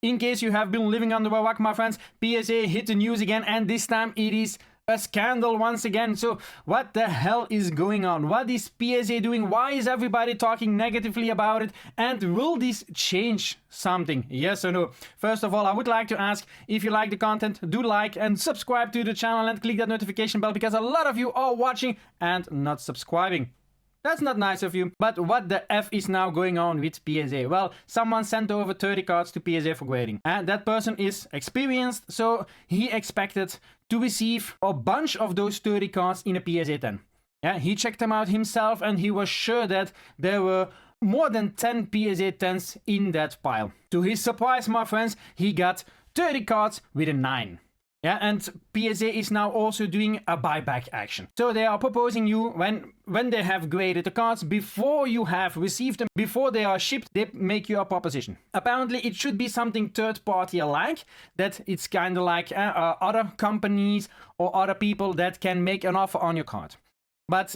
In case you have been living under a rock, my friends, PSA hit the news again, and this time it is a scandal once again. So what the hell is going on? What is PSA doing? Why is everybody talking negatively about it? And will this change something? Yes or no? First of all, I would like to ask, if you like the content, do like and subscribe to the channel and click that notification bell, because a lot of you are watching and not subscribing. That's not nice of you. But what the F is now going on with PSA? Well, someone sent over 30 cards to PSA for grading. And that person is experienced, so he expected to receive a bunch of those 30 cards in a PSA 10. Yeah, he checked them out himself and he was sure that there were more than 10 PSA 10s in that pile. To his surprise, my friends, he got 30 cards with a 9. Yeah, and PSA is now also doing a buyback action. So they are proposing you, when they have graded the cards, before you have received them, before they are shipped, they make you a proposition. Apparently it should be something third party alike, that it's kind of like other companies or other people that can make an offer on your card. But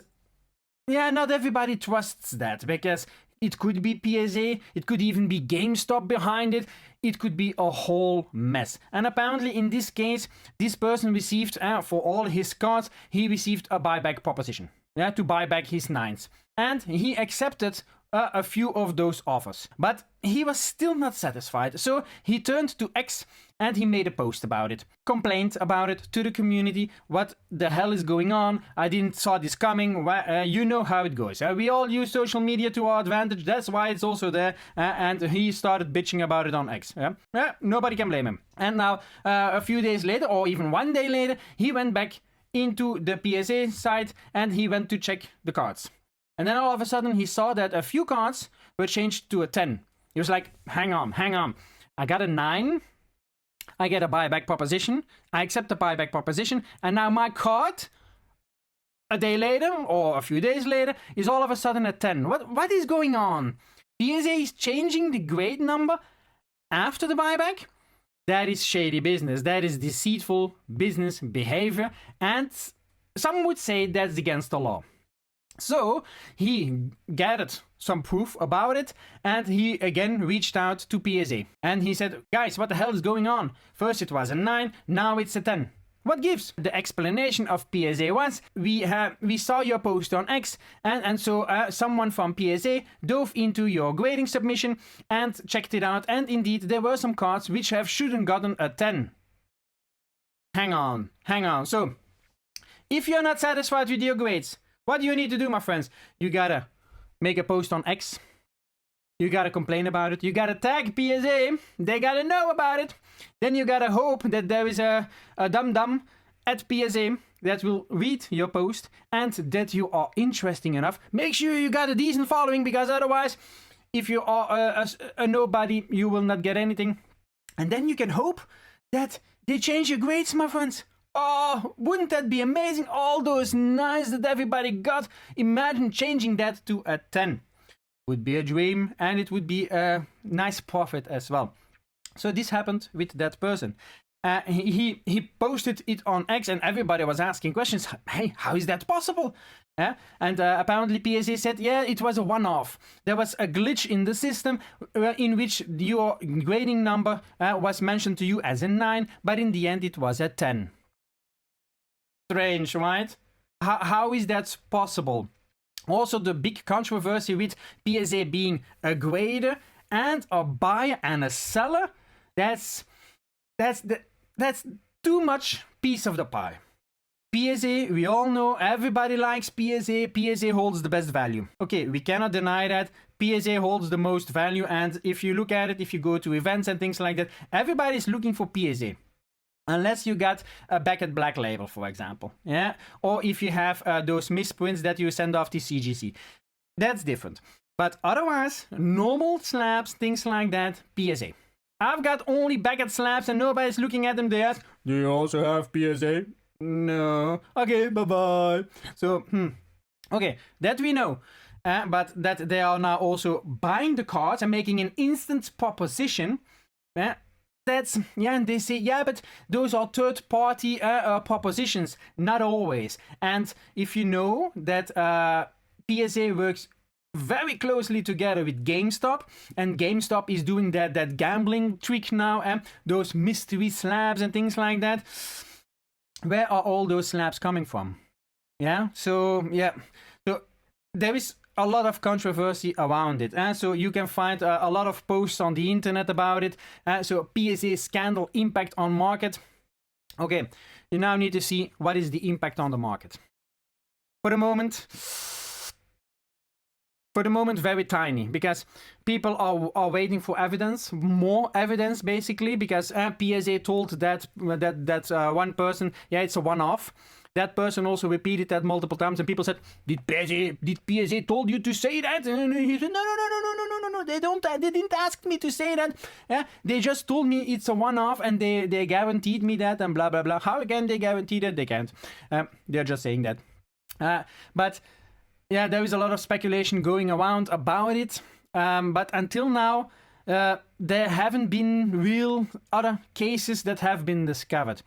yeah, not everybody trusts that, because it could be PSA, it could even be GameStop behind it, it could be a whole mess. And apparently in this case, this person received, for all his cards, he received a buyback proposition. Yeah, to buy back his 9s. And he accepted a few of those offers. But he was still not satisfied, so he turned to X and he made a post about it. Complained about it to the community. What the hell is going on? I didn't saw this coming. You know how it goes. We all use social media to our advantage. That's why it's also there. And he started bitching about it on X. Nobody can blame him. And now, a few days later, or even one day later, he went back into the PSA site and he went to check the cards. And then all of a sudden he saw that a few cards were changed to a 10. He was like, hang on. I got a 9. I get a buyback proposition. I accept the buyback proposition. And now my card, a day later or a few days later, is all of a sudden a 10. What is going on? PSA is changing the grade number after the buyback? That is shady business. That is deceitful business behavior. And some would say that's against the law. So he gathered some proof about it and he again reached out to PSA. And he said, guys, what the hell is going on? First it was a 9, now it's a 10. What gives? The explanation of PSA was, we saw your post on X and so someone from PSA dove into your grading submission and checked it out, and indeed there were some cards which shouldn't gotten a 10. Hang on. So if you're not satisfied with your grades, what do you need to do, my friends? You gotta make a post on X. You gotta complain about it. You gotta tag PSA. They gotta know about it. Then you gotta hope that there is a dum-dum at PSA that will read your post and that you are interesting enough. Make sure you got a decent following, because otherwise, if you are a nobody, you will not get anything. And then you can hope that they change your grades, my friends. Oh, wouldn't that be amazing? All those 9s that everybody got. Imagine changing that to a 10. Would be a dream, and it would be a nice profit as well. So this happened with that person. He posted it on X and everybody was asking questions. Hey, how is that possible? And apparently PSA said, yeah, it was a one-off. There was a glitch in the system in which your grading number was mentioned to you as a 9, but in the end it was a 10. Strange, right? How is that possible? Also, the big controversy with PSA being a grader and a buyer and a seller, that's too much piece of the pie. PSA, we all know, everybody likes PSA. PSA holds the best value. Okay, we cannot deny that. PSA holds the most value, and if you look at it, if you go to events and things like that, everybody's looking for PSA. Unless you got a Beckett Black Label, for example, yeah, or if you have those misprints that you send off to CGC, that's different. But otherwise, normal slabs, things like that, PSA. I've got only Beckett slabs and nobody's looking at them. They ask, do you also have PSA? No. Okay, bye-bye. So, okay, that we know. But that they are now also buying the cards and making an instant proposition. That's, yeah, and they say, yeah, but those are third-party propositions. Not always. And if you know that PSA works very closely together with GameStop, and GameStop is doing that gambling trick now, and those mystery slabs and things like that. Where are all those slabs coming from? Yeah, so there is a lot of controversy around it, and so you can find a lot of posts on the internet about it. So PSA scandal impact on market. Okay, you now need to see what is the impact on the market. For the moment, very tiny, because people are waiting for evidence, more evidence basically, because PSA told that one person, yeah, it's a one-off. That person also repeated that multiple times, and people said, did PSA told you to say that? And he said, no, they didn't ask me to say that. Yeah, they just told me it's a one-off, and they guaranteed me that, and blah blah blah. How can they guarantee that? They can't. They're just saying that. But yeah, there is a lot of speculation going around about it, but until now, there haven't been real other cases that have been discovered.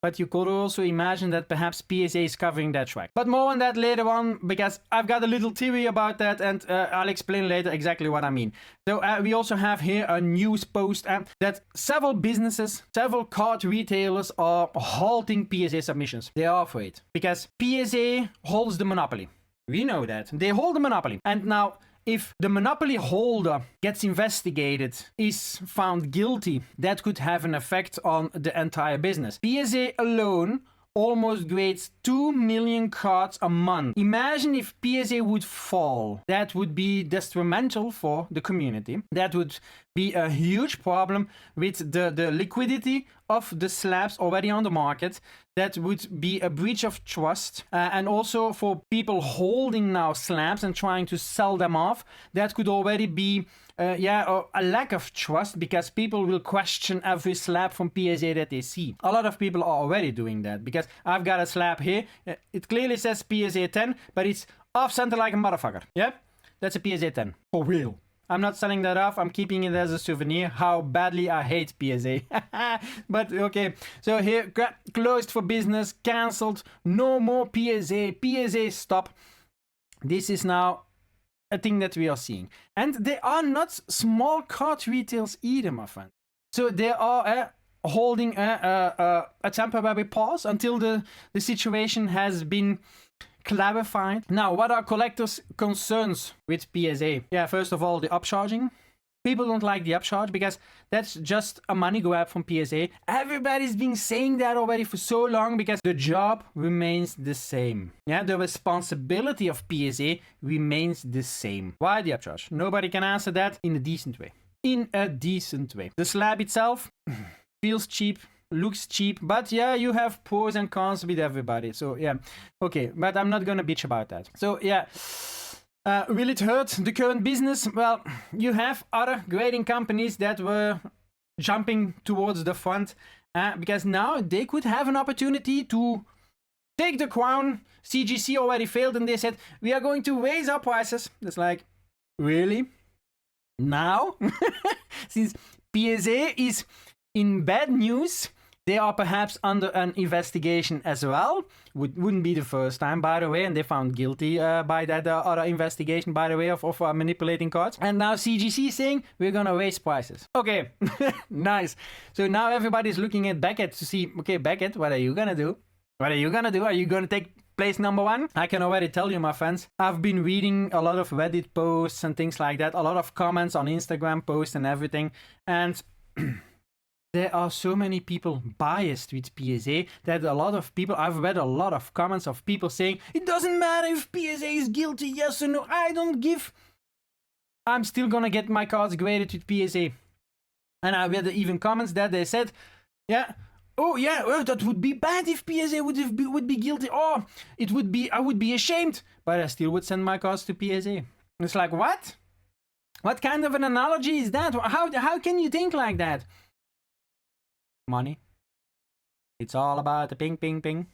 But you could also imagine that perhaps PSA is covering that track. But more on that later on, because I've got a little theory about that, and I'll explain later exactly what I mean. So we also have here a news post that several businesses, several card retailers are halting PSA submissions. They are afraid, because PSA holds the monopoly. We know that. They hold the monopoly. And now, if the monopoly holder gets investigated, is found guilty, that could have an effect on the entire business. PSA alone almost grades 2 million cards a month. Imagine if PSA would fall. That would be detrimental for the community. That would be a huge problem with the liquidity of the slabs already on the market. That would be a breach of trust, and also for people holding now slabs and trying to sell them off, that could already be a lack of trust, because people will question every slab from PSA that they see. A lot of people are already doing that, because I've got a slab here, it clearly says PSA 10, but it's off center like a motherfucker. Yeah, that's a PSA 10 for real. I'm not selling that off. I'm keeping it as a souvenir. How badly I hate PSA. But okay. So here, closed for business, cancelled. No more PSA. PSA stop. This is now a thing that we are seeing. And they are not small card retails either, my friend. So they are holding a temporary pause until the situation has been clarified. Now, what are collectors' concerns with PSA? Yeah, first of all, the upcharging. People don't like the upcharge because that's just a money grab from PSA. Everybody's been saying that already for so long, because the job remains the same. Yeah, the responsibility of PSA remains the same. Why the upcharge? Nobody can answer that in a decent way. In a decent way. The slab itself feels cheap, looks cheap, but yeah, you have pros and cons with everybody. So yeah, okay, but I'm not gonna bitch about that. So yeah, will it hurt the current business? Well, you have other grading companies that were jumping towards the front, because now they could have an opportunity to take the crown. CGC already failed, and they said, we are going to raise our prices. It's like, really? Now? Since PSA is in bad news, they are perhaps under an investigation as well. Wouldn't be the first time, by the way, and they found guilty by that other investigation, by the way, of manipulating cards. And now CGC is saying, we're gonna raise prices. Okay, nice. So now everybody's looking at Beckett to see, okay, Beckett, what are you gonna do? What are you gonna do? Are you gonna take place number one? I can already tell you, my friends, I've been reading a lot of Reddit posts and things like that, a lot of comments on Instagram posts and everything, and there are so many people biased with PSA that a lot of people, I've read a lot of comments of people saying, it doesn't matter if PSA is guilty, yes or no, I don't give. I'm still gonna get my cards graded with PSA. And I read even comments that they said, yeah, oh yeah, well, that would be bad if PSA would be guilty. Oh, it would be, I would be ashamed, but I still would send my cards to PSA. It's like, what? What kind of an analogy is that? How can you think like that? Money. It's all about the ping, ping, ping.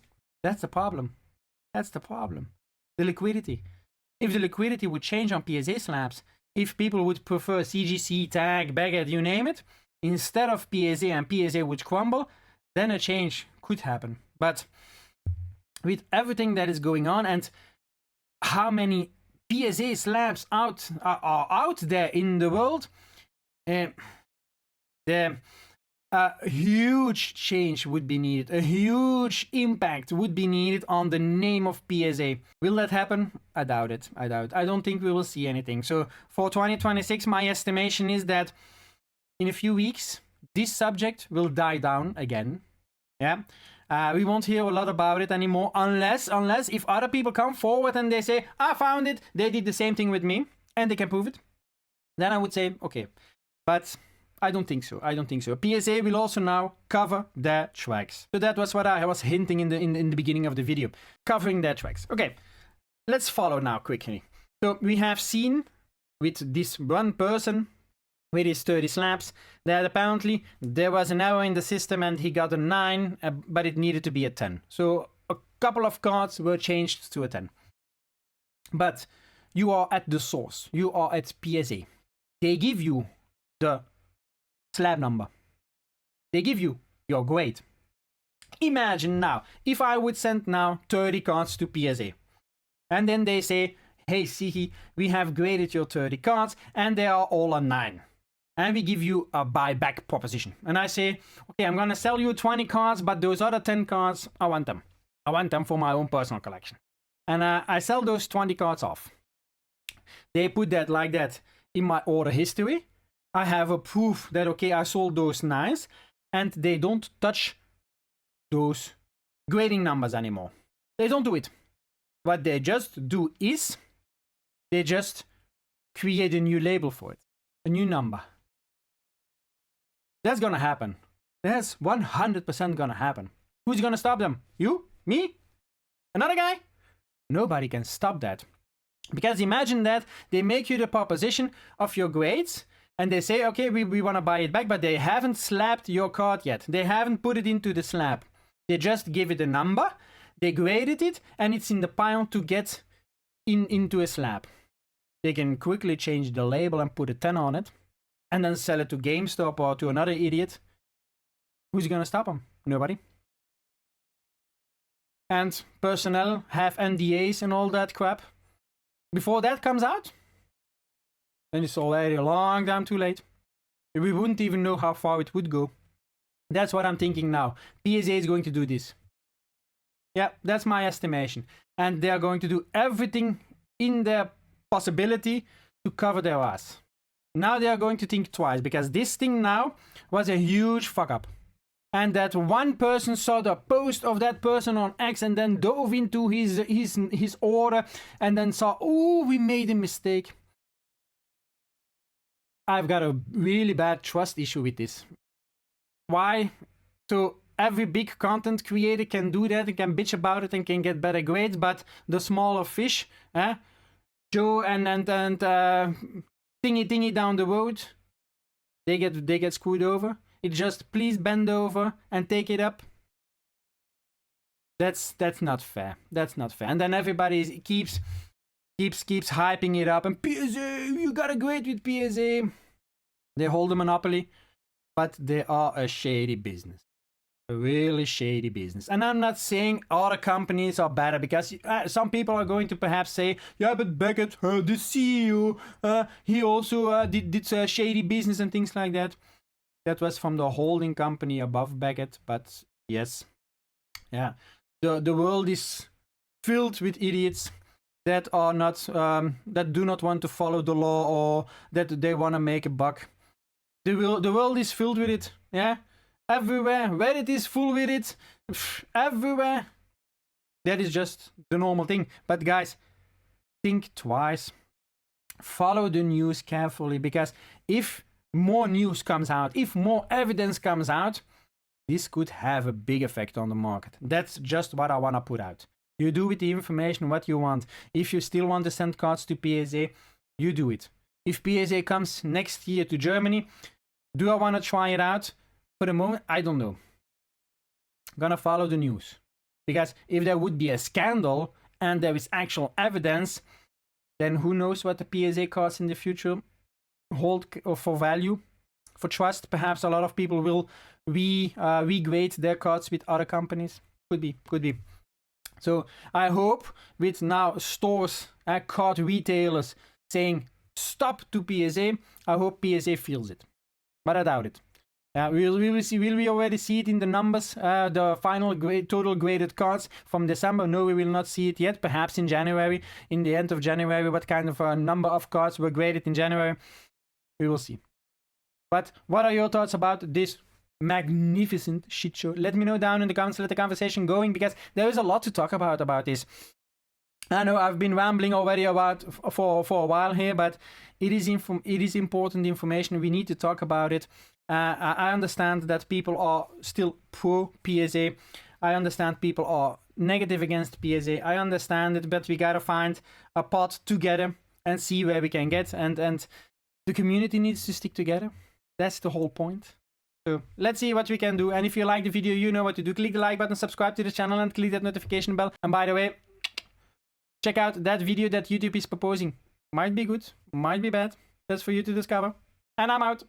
That's the problem. That's the problem. The liquidity. If the liquidity would change on PSA slabs, if people would prefer CGC, tag, Baguette, you name it, instead of PSA, and PSA would crumble, then a change could happen. But with everything that is going on and how many PSA slabs are out there in the world, a huge change would be needed. A huge impact would be needed on the name of PSA. Will that happen? I doubt it. I don't think we will see anything. So for 2026, my estimation is that in a few weeks, this subject will die down again. Yeah. We won't hear a lot about it anymore unless if other people come forward and they say, I found it, they did the same thing with me, and they can prove it. Then I would say, okay. But I don't think so. PSA will also now cover their tracks. So that was what I was hinting in the beginning of the video. Covering their tracks. Okay, let's follow now quickly. So we have seen with this one person with his 30 slabs that apparently there was an error in the system and he got a 9, but it needed to be a 10. So a couple of cards were changed to a 10. But you are at the source. You are at PSA. They give you the slab number. They give you your grade. Imagine now, if I would send now 30 cards to PSA, and then they say, hey Sihi, we have graded your 30 cards, and they are all a 9. And we give you a buyback proposition. And I say, okay, I'm gonna sell you 20 cards, but those other 10 cards, I want them. I want them for my own personal collection. And I sell those 20 cards off. They put that like that in my order history. I have a proof that, okay, I sold those 9s, and they don't touch those grading numbers anymore. They don't do it. What they just do is, they just create a new label for it, a new number. That's gonna happen. That's 100% gonna happen. Who's gonna stop them? You? Me? Another guy? Nobody can stop that. Because imagine that they make you the proposition of your grades, and they say, okay, we want to buy it back, but they haven't slabbed your card yet. They haven't put it into the slab. They just give it a number, they graded it, and it's in the pile to get into a slab. They can quickly change the label and put a 10 on it, and then sell it to GameStop or to another idiot. Who's gonna stop them? Nobody. And personnel have NDAs and all that crap. Before that comes out, then it's already a long time too late. We wouldn't even know how far it would go. That's what I'm thinking now. PSA is going to do this. Yeah, that's my estimation. And they are going to do everything in their possibility to cover their ass. Now they are going to think twice, because this thing now was a huge fuck up. And that one person saw the post of that person on X and then dove into his order and then saw, oh, we made a mistake. I've got a really bad trust issue with this. Why? So every big content creator can do that and can bitch about it and can get better grades, but the smaller fish, Joe and thingy down the road, they get screwed over. It just, please bend over and take it up. That's not fair. That's not fair. And then everybody keeps hyping it up, and PSA, you got a grade with PSA. They hold a monopoly, but they are a shady business. A really shady business. And I'm not saying other companies are better, because some people are going to perhaps say, yeah, but Beckett, the CEO, he also did shady business and things like that. That was from the holding company above Beckett, but yes. Yeah. The world is filled with idiots that are not that do not want to follow the law, or that they want to make a buck. The world is filled with it. Yeah. Everywhere. Reddit is full with it. Everywhere. That is just the normal thing. But guys, think twice. Follow the news carefully, because if more news comes out, if more evidence comes out, this could have a big effect on the market. That's just what I want to put out. You do with the information what you want. If you still want to send cards to PSA, you do it. If PSA comes next year to Germany, do I want to try it out? For the moment, I don't know. I'm gonna follow the news. Because if there would be a scandal and there is actual evidence, then who knows what the PSA cards in the future hold for value, for trust. Perhaps a lot of people will regrade their cards with other companies. Could be. So I hope with now stores, card retailers saying stop to PSA, I hope PSA feels it, but I doubt it. We will see. Will we already see it in the numbers? The final total graded cards from December? No, we will not see it yet. Perhaps in January, in the end of January, what kind of a number of cards were graded in January? We will see. But what are your thoughts about this magnificent shit show? Let me know down in the comments. Let the conversation going, because there is a lot to talk about this. I know I've been rambling already about for a while here, but it is important information. We need to talk about it. I understand that people are still pro PSA. I understand people are negative against PSA. I understand it, but we gotta find a path together and see where we can get. And the community needs to stick together. That's the whole point. So let's see what we can do. And if you like the video, you know what to do. Click the like button, subscribe to the channel, and click that notification bell. And by the way, check out that video that YouTube is proposing. Might be good, might be bad. That's for you to discover. And I'm out.